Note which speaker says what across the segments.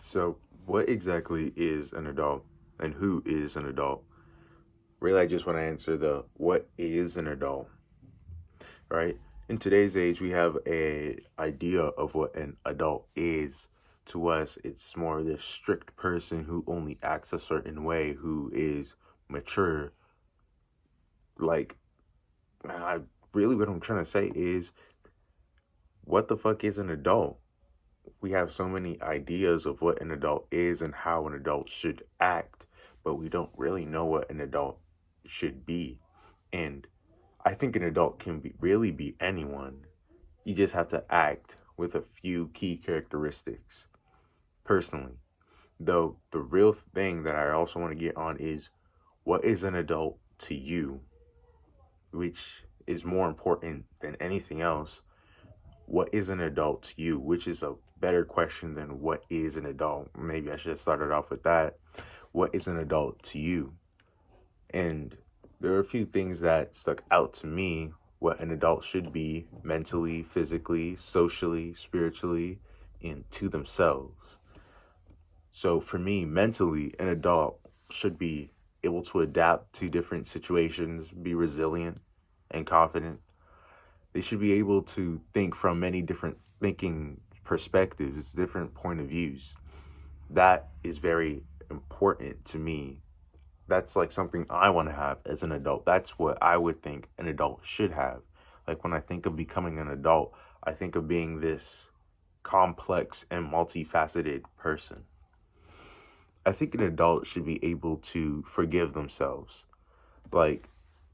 Speaker 1: So, what exactly is an adult and who is an adult? Really, I just want to answer the what is an adult, right? In today's age, we have a idea of what an adult is. To us, it's more this strict person who only acts a certain way, who is mature. Like, I really what I'm trying to say is, what the fuck is an adult? We have so many ideas of what an adult is and how an adult should act, but we don't really know what an adult should be. And I think an adult can really be anyone. You just have to act with a few key characteristics. Personally, though, the real thing that I also want to get on is what is an adult to you, which is more important than anything else. What is an adult to you, which is a better question than what is an adult. Maybe I should have started off with that. What is an adult to you? And there are a few things that stuck out to me what an adult should be mentally, physically, socially, spiritually, and to themselves. So for me, mentally, an adult should be able to adapt to different situations, be resilient and confident. They should be able to think from many different thinking perspectives, different point of views. That is very important to me. That's like something I want to have as an adult. That's what I would think an adult should have. Like when I think of becoming an adult, I think of being this complex and multifaceted person. I think an adult should be able to forgive themselves. Like,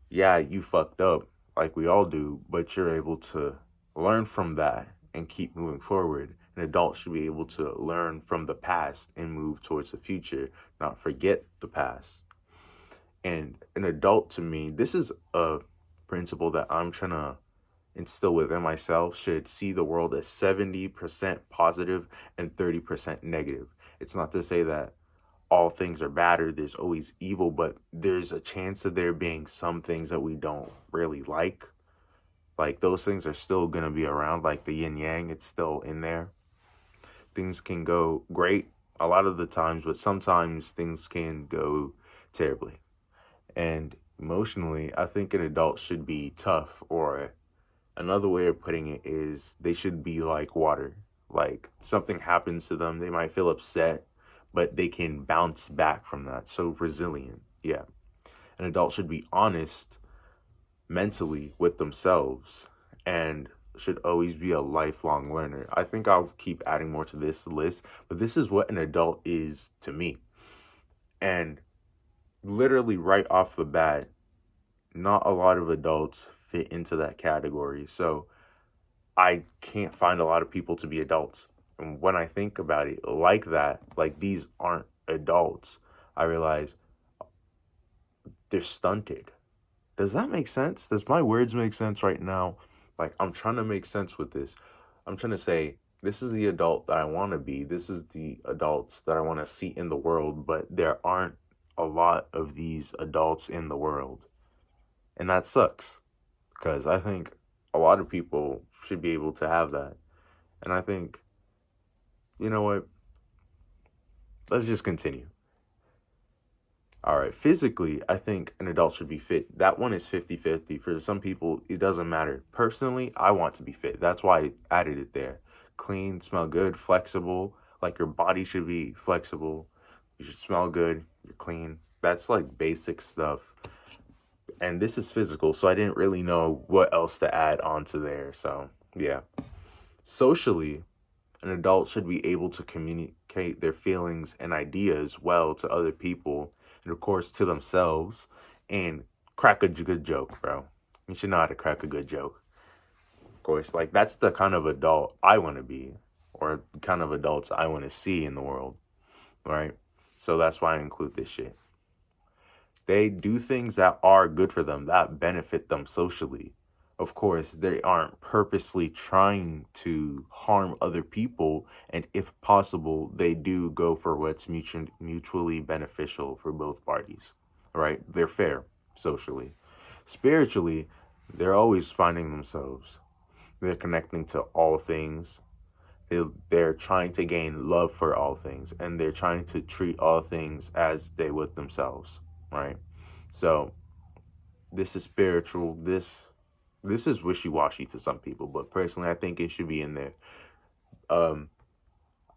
Speaker 1: yeah, you fucked up, like we all do, but you're able to learn from that and keep moving forward. An adult should be able to learn from the past and move towards the future, not forget the past. And an adult to me, this is a principle that I'm trying to instill within myself, should see the world as 70% positive and 30% negative. It's not to say that all things are bad or there's always evil, but there's a chance of there being some things that we don't really like. Like those things are still gonna be around, like the yin yang, it's still in there. Things can go great a lot of the times, but sometimes things can go terribly. And emotionally, I think an adult should be tough, or another way of putting it is they should be like water. Like something happens to them, they might feel upset, but they can bounce back from that. So resilient. Yeah. An adult should be honest mentally with themselves and should always be a lifelong learner. I think I'll keep adding more to this list, but this is what an adult is to me. And literally right off the bat, not a lot of adults fit into that category. So I can't find a lot of people to be adults. And when I think about it like that, like these aren't adults, I realize they're stunted. Does that make sense? Does my words make sense right now? Like, I'm trying to make sense with this. I'm trying to say, this is the adult that I want to be. This is the adults that I want to see in the world, but there aren't a lot of these adults in the world. And that sucks because I think a lot of people should be able to have that. And I think, you know what? Let's just continue. All right, physically, I think an adult should be fit. That one is 50-50. For some people, it doesn't matter. Personally, I want to be fit. That's why I added it there. Clean, smell good, flexible. Like your body should be flexible. You should smell good. You're clean. That's like basic stuff. And this is physical, so I didn't really know what else to add onto there. So, yeah. Socially, an adult should be able to communicate their feelings and ideas well to other people and, of course, to themselves and crack a good joke, bro. You should know how to crack a good joke. Of course, like that's the kind of adult I want to be or the kind of adults I want to see in the world, right? So that's why I include this shit. They do things that are good for them, that benefit them socially. Of course, they aren't purposely trying to harm other people, and if possible, they do go for what's mutually beneficial for both parties, right? They're fair socially. Spiritually, they're always finding themselves. They're connecting to all things. They're trying to gain love for all things, and they're trying to treat all things as they would themselves, right? So this is spiritual. This is wishy-washy to some people, but personally I think it should be in there. Um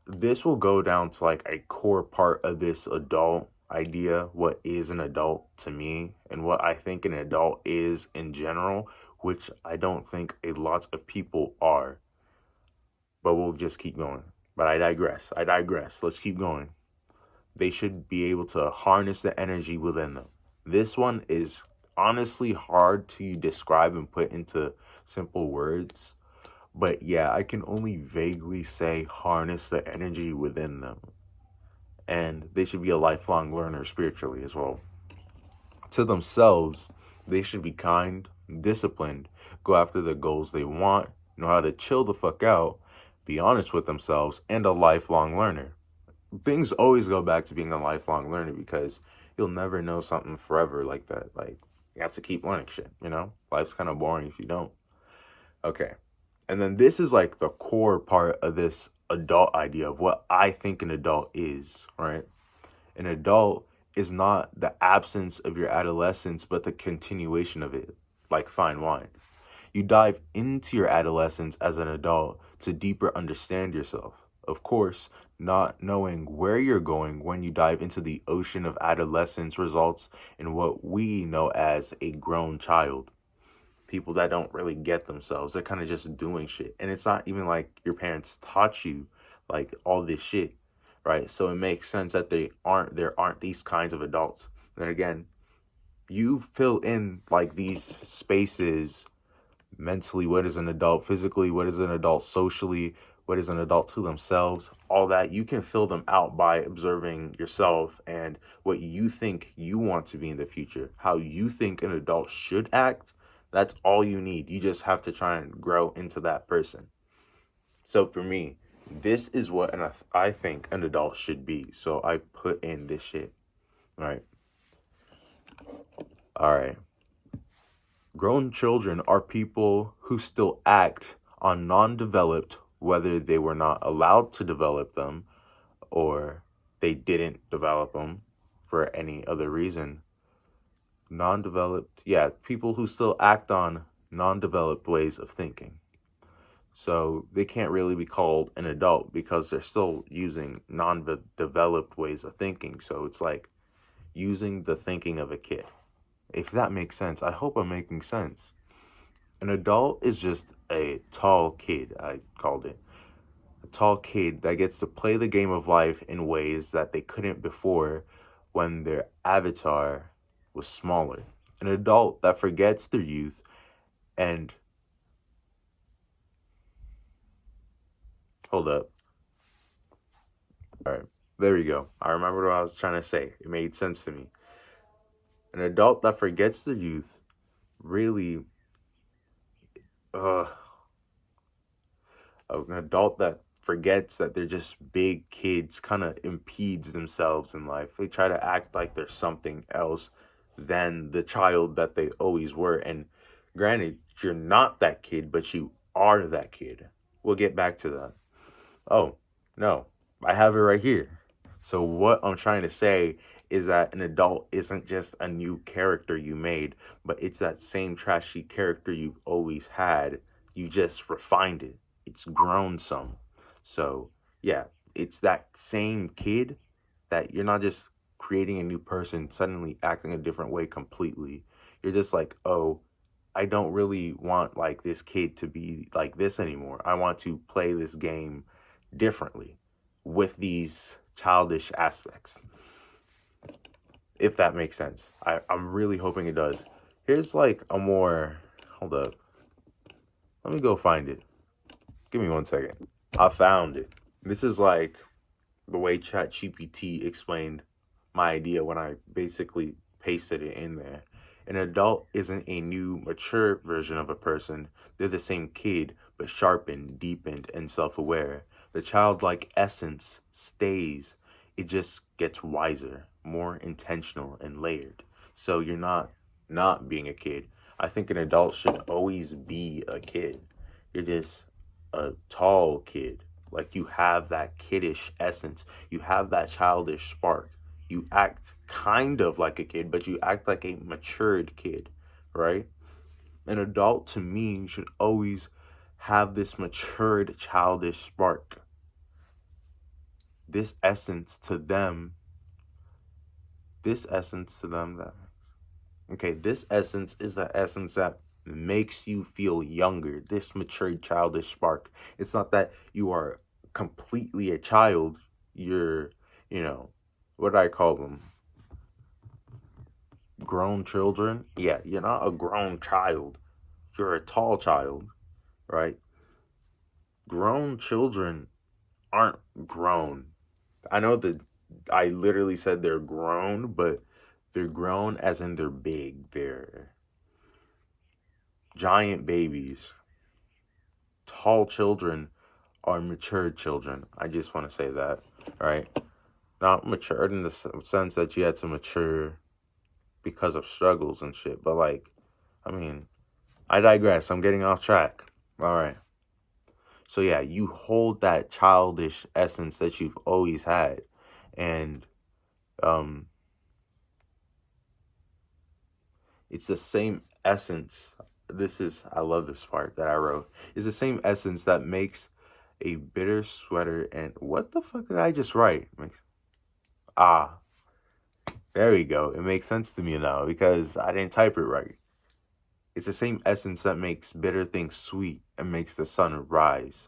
Speaker 1: this will go down to like a core part of this adult idea, what is an adult to me, and what I think an adult is in general, which I don't think a lot of people are. But we'll just keep going. But I digress. Let's keep going. They should be able to harness the energy within them. This one is honestly hard to describe and put into simple words. But yeah, I can only vaguely say harness the energy within them. And they should be a lifelong learner spiritually as well. To themselves, they should be kind, disciplined, go after the goals they want, know how to chill the fuck out, be honest with themselves, and a lifelong learner. Things always go back to being a lifelong learner because you'll never know something forever like that. Like, you have to keep learning shit, you know? Life's kind of boring if you don't. Okay. And then this is like the core part of this adult idea of what I think an adult is, right? An adult is not the absence of your adolescence, but the continuation of it, like fine wine. You dive into your adolescence as an adult to deeper understand yourself. Of course, not knowing where you're going when you dive into the ocean of adolescence results in what we know as a grown child. People that don't really get themselves, they're kind of just doing shit. And it's not even like your parents taught you like all this shit, right? So it makes sense that there aren't these kinds of adults. Then again, you fill in like these spaces mentally. What is an adult? Physically, what is an adult? Socially, what is an adult to themselves? All that, you can fill them out by observing yourself and what you think you want to be in the future, how you think an adult should act. That's all you need. You just have to try and grow into that person. So for me, this is what I think an adult should be. So I put in this shit. All right. All right. Grown children are people who still act on non-developed, whether they were not allowed to develop them or they didn't develop them for any other reason. Non-developed, yeah, people who still act on non-developed ways of thinking. So they can't really be called an adult because they're still using non-developed ways of thinking. So it's like using the thinking of a kid. If that makes sense, I hope I'm making sense. An adult is just a tall kid, I called it. A tall kid that gets to play the game of life in ways that they couldn't before when their avatar was smaller. An adult that forgets their youth and... Hold up. All right, there we go. I remember what I was trying to say. It made sense to me. An adult that forgets their youth really... an adult that forgets that they're just big kids kind of impedes themselves in life. They try to act like they're something else than the child that they always were. And granted, you're not that kid, but you are that kid. We'll get back to that. Oh, no, I have it right here. So what I'm trying to say is that an adult isn't just a new character you made, but it's that same trashy character you've always had. You just refined it. It's grown some. So yeah, it's that same kid that you're not just creating a new person, suddenly acting a different way completely. You're just like, oh, I don't really want like this kid to be like this anymore. I want to play this game differently with these childish aspects. If that makes sense. I'm really hoping it does. Here's like a more... Hold up. Let me go find it. Give me 1 second. I found it. This is like the way ChatGPT explained my idea when I basically pasted it in there. An adult isn't a new, mature version of a person. They're the same kid, but sharpened, deepened, and self-aware. The childlike essence stays. It just gets wiser, more intentional, and layered. So you're not being a kid. I think an adult should always be a kid. You're just a tall kid. Like, you have that kiddish essence. You have that childish spark. You act kind of like a kid, but you act like a matured kid, right? An adult, to me, should always have this matured childish spark. This essence to them this essence is the essence that makes you feel younger, this matured childish spark. It's not that you are completely a child. You're, what do I call them? Grown children? Yeah, you're not a grown child. You're a tall child, right? Grown children aren't grown. I know that I literally said they're grown, but they're grown as in they're big. They're giant babies. Tall children are matured children. I just want to say that, right? Not matured in the sense that you had to mature because of struggles and shit, but like, I digress. I'm getting off track. All right. So yeah, you hold that childish essence that you've always had, and it's the same essence. I love this part that I wrote. It's the same essence that makes a bitter sweater. And what the fuck did I just write? There we go. It makes sense to me now because I didn't type it right. It's the same essence that makes bitter things sweet and makes the sun rise.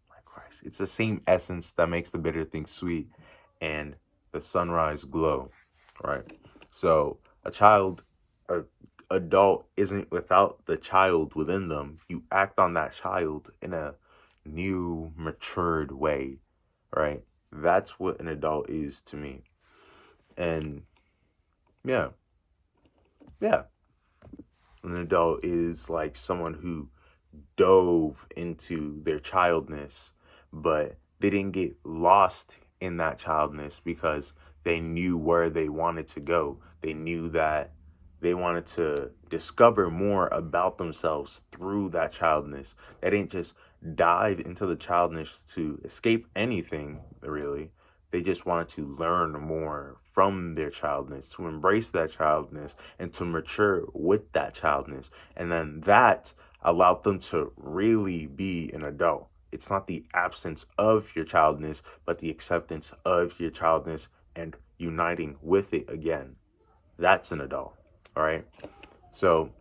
Speaker 1: My Christ. It's the same essence that makes the bitter things sweet and the sunrise glow, right? So an adult isn't without the child within them. You act on that child in a new, matured way, right? That's what an adult is to me. And yeah. An adult is like someone who dove into their childness, but they didn't get lost in that childness because they knew where they wanted to go. They knew that they wanted to discover more about themselves through that childness. They didn't just dive into the childness to escape anything, really. They just wanted to learn more from their childness, to embrace that childness, and to mature with that childness. And then that allowed them to really be an adult. It's not the absence of your childness, but the acceptance of your childness and uniting with it again. That's an adult, all right? So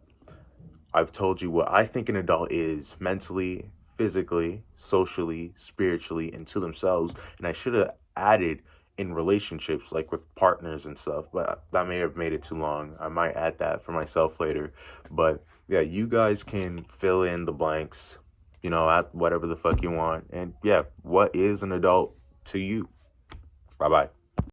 Speaker 1: I've told you what I think an adult is mentally, physically, socially, spiritually, and to themselves. And I should have added in relationships, like with partners and stuff, but that may have made it too long. I might add that for myself later. But yeah, you guys can fill in the blanks, at whatever the fuck you want. And yeah, what is an adult to you? Bye-bye.